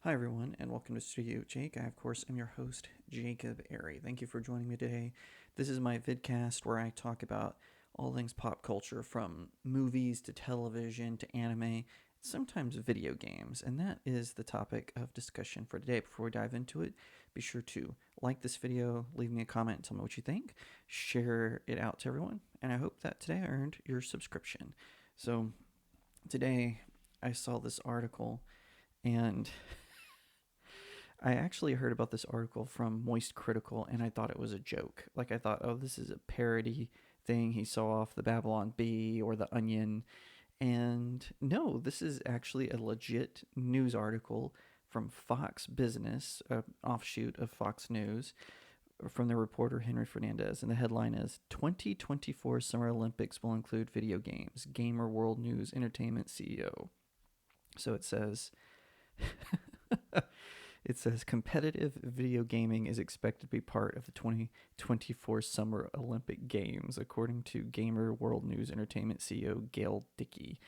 Hi, everyone, and welcome to StudioJake. I, of course, am your host, Jacob Airy. Thank you for joining me today. This is my vidcast where I talk about all things pop culture, from movies to television to anime, sometimes video games, and that is the topic of discussion for today. Before we dive into it, be sure to like this video, leave me a comment, and tell me what you think, share it out to everyone, and I hope that today I earned your subscription. So, today I saw this article and I actually heard about this article from Moist Critical and I thought it was a joke. Like, I thought, oh, this is a parody thing he saw off the Babylon Bee or the Onion. And no, this is actually a legit news article from Fox Business, an offshoot of Fox News, from the reporter Henry Fernandez. And the headline is 2024 Summer Olympics will include video games, Gamer World News Entertainment CEO. So it says. It says competitive video gaming is expected to be part of the 2024 Summer Olympic Games, according to Gamer World News Entertainment CEO Gail Dickey.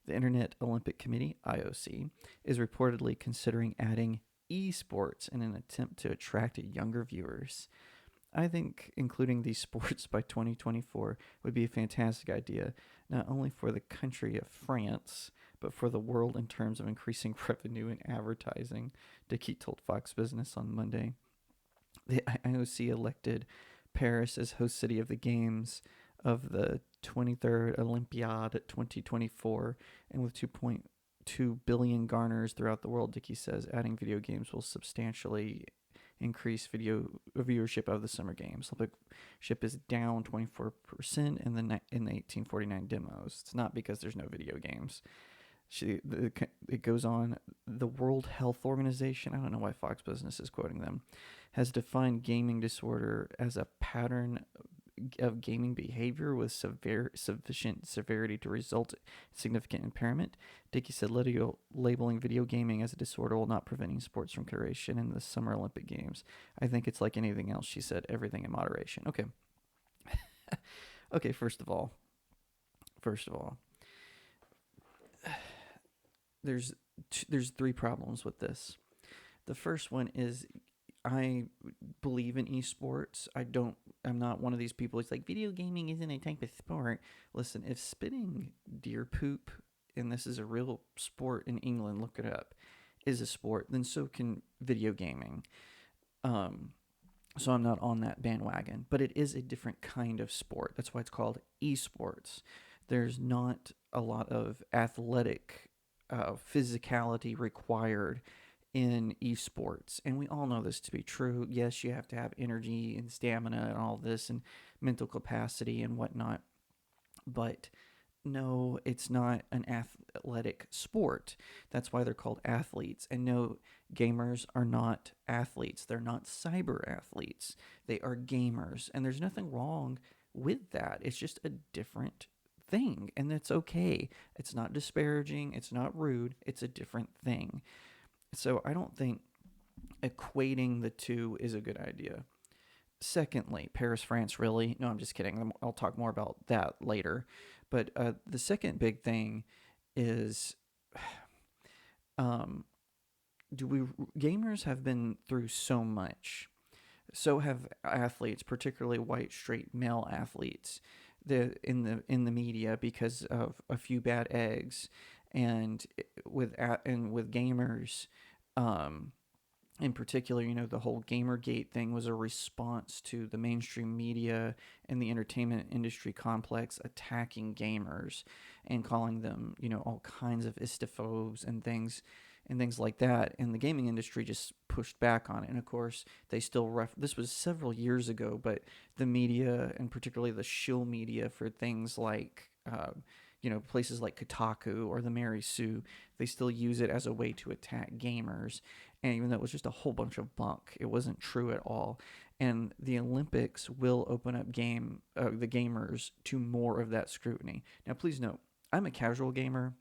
The Internet Olympic Committee, IOC, is reportedly considering adding esports in an attempt to attract younger viewers. I think including these sports by 2024 would be a fantastic idea, not only for the country of France, but for the world in terms of increasing revenue and advertising, Dickey told Fox Business on Monday. The IOC elected Paris as host city of the Games of the 23rd Olympiad 2024, and with 2.2 billion garners throughout the world, Dickey says adding video games will substantially increase video viewership of the Summer Games. Olympic ship is down 24% in the 1849 demos. It's not because there's no video games. It goes on. The World Health Organization, I don't know why Fox Business is quoting them, has defined gaming disorder as a pattern of gaming behavior with sufficient severity to result in significant impairment. Dickey said labeling video gaming as a disorder will not prevent sports from consideration in the Summer Olympic Games. I think it's like anything else, she said, everything in moderation. Okay. Okay, first of all, there's there's three problems with this. The first one is I believe in esports. I'm not one of these people who's like video gaming isn't a type of sport. Listen, if spitting deer poop, and this is a real sport in England, look it up, is a sport, then so can video gaming. Um so I'm not on that bandwagon, but it is a different kind of sport. That's why it's called esports. There's not a lot of athletic physicality required in esports. And we all know this to be true. Yes, you have to have energy and stamina and all this and mental capacity and whatnot. But no, it's not an athletic sport. That's why they're called athletes. And no, gamers are not athletes. They're not cyber athletes. They are gamers. And there's nothing wrong with that. It's just a different thing. And that's okay. It's not disparaging. It's not rude. It's a different thing. So I don't think equating the two is a good idea. Secondly, Paris, France, really? No, I'm just kidding. I'll talk more about that later. But the second big thing is, um, do we gamers have been through so much. So have athletes, particularly white straight male athletes, in the media because of a few bad eggs, and with gamers, um, in particular, the whole Gamergate thing was a response to the mainstream media and the entertainment industry complex attacking gamers and calling them, all kinds of istophobes and things like that. And the gaming industry just pushed back on it. And of course, they still this was several years ago, but the media, and particularly the shill media for things like places like Kotaku or the Mary Sue, they still use it as a way to attack gamers. And even though it was just a whole bunch of bunk, it wasn't true at all. And the Olympics will open up the gamers to more of that scrutiny. Now, please note, I'm a casual gamer.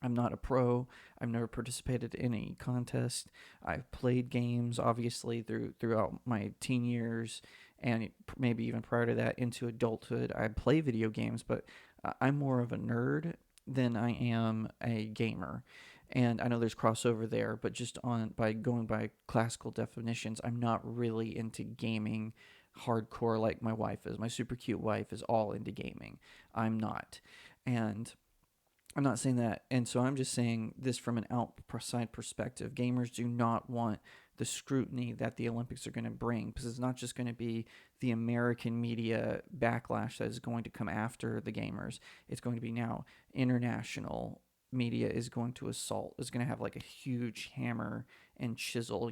I'm not a pro. I've never participated in any contest. I've played games, obviously, throughout my teen years, and maybe even prior to that into adulthood. I play video games, but I'm more of a nerd than I am a gamer. And I know there's crossover there, but just on by going by classical definitions, I'm not really into gaming hardcore like my wife is. My super cute wife is all into gaming. I'm not. And I'm not saying that. And so I'm just saying this from an outside perspective. Gamers do not want the scrutiny that the Olympics are going to bring, because it's not just going to be the American media backlash that is going to come after the gamers. It's going to be now international media is going to assault, is going to have like a huge hammer and chisel,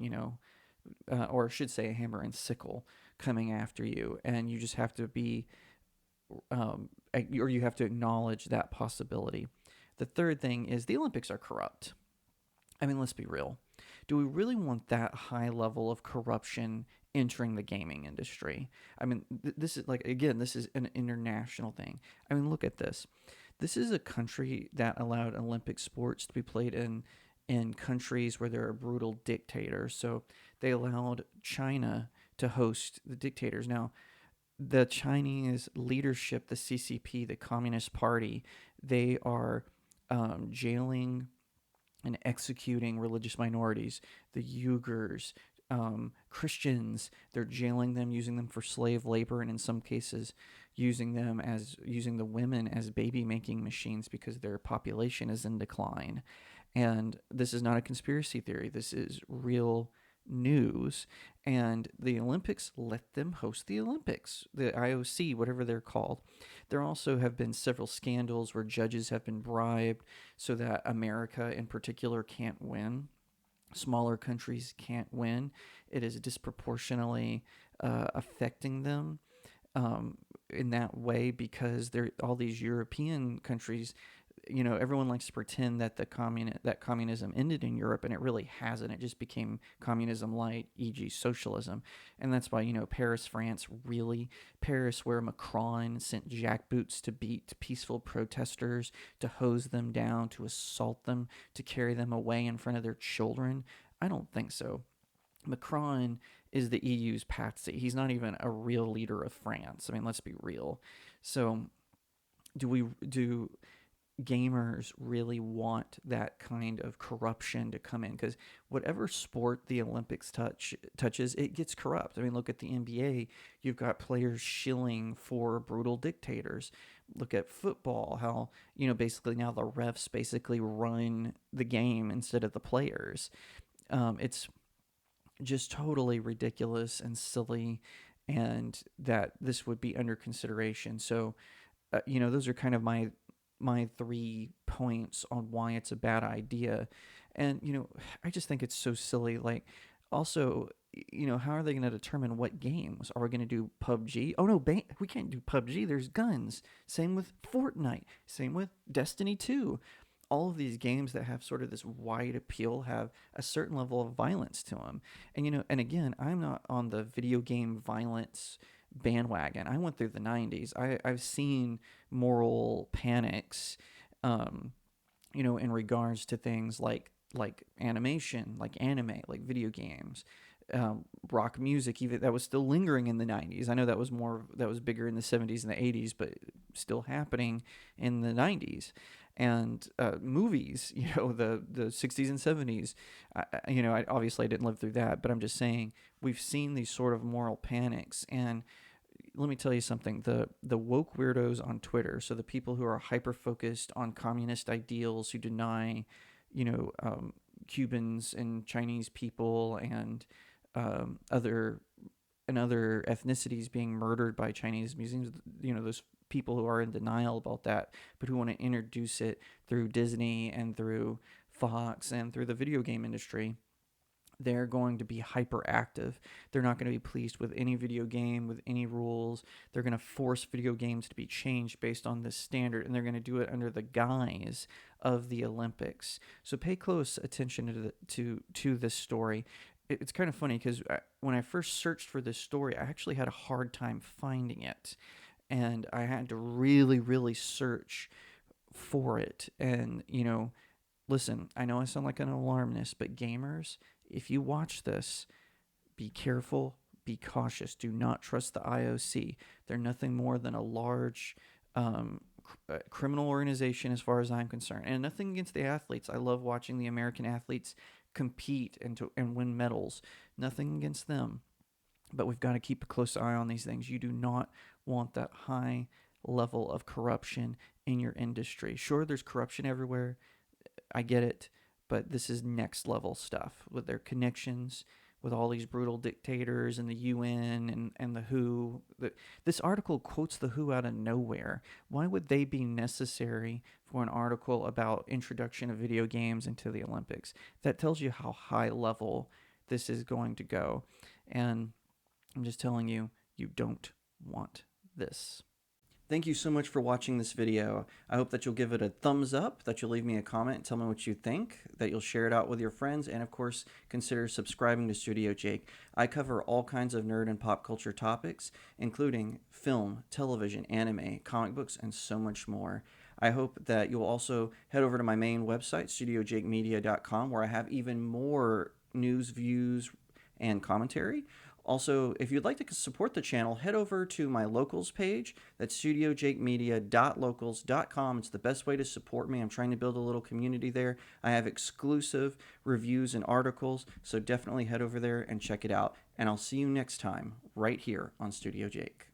or I should say a hammer and sickle coming after you. And you just have to be, or you have to acknowledge that possibility. The third thing is the Olympics are corrupt. I mean, let's be real. Do we really want that high level of corruption entering the gaming industry? I mean, this is like, again, this is an international thing. I mean, look at this. This is a country that allowed Olympic sports to be played in countries where there are brutal dictators. So they allowed China to host the dictators. Now, the Chinese leadership, the CCP, the Communist Party, they are jailing and executing religious minorities, the Uyghurs, Christians. They're jailing them, using them for slave labor, and in some cases, using the women as baby making machines because their population is in decline. And this is not a conspiracy theory. This is real news. And the Olympics let them host the Olympics, the IOC, whatever they're called. There also have been several scandals where judges have been bribed so that America in particular can't win. Smaller countries can't win. It is disproportionately affecting them in that way, because they're all these European countries. Everyone likes to pretend that that communism ended in Europe, and it really hasn't. It just became communism light, e.g., socialism, and that's why Paris, France, really Paris, where Macron sent jackboots to beat peaceful protesters, to hose them down, to assault them, to carry them away in front of their children. I don't think so. Macron is the EU's patsy. He's not even a real leader of France. I mean, let's be real. So, do gamers really want that kind of corruption to come in? Because whatever sport the Olympics touches, it gets corrupt. I mean, look at the NBA. You've got players shilling for brutal dictators. Look at football, how basically now the refs basically run the game instead of the players. It's just totally ridiculous and silly, and that this would be under consideration. So, those are kind of my 3 points on why it's a bad idea. And I just think it's so silly. Like, also, how are they going to determine what games? Are we going to do PUBG? Oh no, we can't do PUBG. There's guns. Same with Fortnite. Same with Destiny 2. All of these games that have sort of this wide appeal have a certain level of violence to them. And and again, I'm not on the video game violence bandwagon. I went through the 90s. I've seen moral panics, in regards to things like animation, like anime, like video games, rock music, even that was still lingering in the 90s. I know that was bigger in the 70s and the 80s, but still happening in the 90s. And movies, the 60s and 70s. I didn't live through that, but I'm just saying we've seen these sort of moral panics. And let me tell you something: the woke weirdos on Twitter, so the people who are hyper focused on communist ideals, who deny, Cubans and Chinese people and other ethnicities being murdered by Chinese museums. Those people who are in denial about that, but who want to introduce it through Disney and through Fox and through the video game industry. They're going to be hyperactive. They're not going to be pleased with any video game, with any rules. They're going to force video games to be changed based on this standard, and they're going to do it under the guise of the Olympics. So pay close attention to this story. It's kind of funny because when I first searched for this story, I actually had a hard time finding it, and I had to really, really search for it. And listen, I know I sound like an alarmist, but gamers, if you watch this, be careful, be cautious. Do not trust the IOC. They're nothing more than a large criminal organization as far as I'm concerned. And nothing against the athletes. I love watching the American athletes compete and win medals. Nothing against them. But we've got to keep a close eye on these things. You do not want that high level of corruption in your industry. Sure, there's corruption everywhere. I get it. But this is next level stuff with their connections with all these brutal dictators and the UN and the WHO. This article quotes the WHO out of nowhere. Why would they be necessary for an article about introduction of video games into the Olympics? That tells you how high level this is going to go. And I'm just telling you, you don't want this. Thank you so much for watching this video. I hope that you'll give it a thumbs up, that you'll leave me a comment, tell me what you think, that you'll share it out with your friends, and of course, consider subscribing to StudioJake. I cover all kinds of nerd and pop culture topics, including film, television, anime, comic books, and so much more. I hope that you'll also head over to my main website, StudioJakeMedia.com, where I have even more news, views, and commentary. Also, if you'd like to support the channel, head over to my locals page. That's studiojakemedia.locals.com. It's the best way to support me. I'm trying to build a little community there. I have exclusive reviews and articles, so definitely head over there and check it out. And I'll see you next time right here on Studio Jake.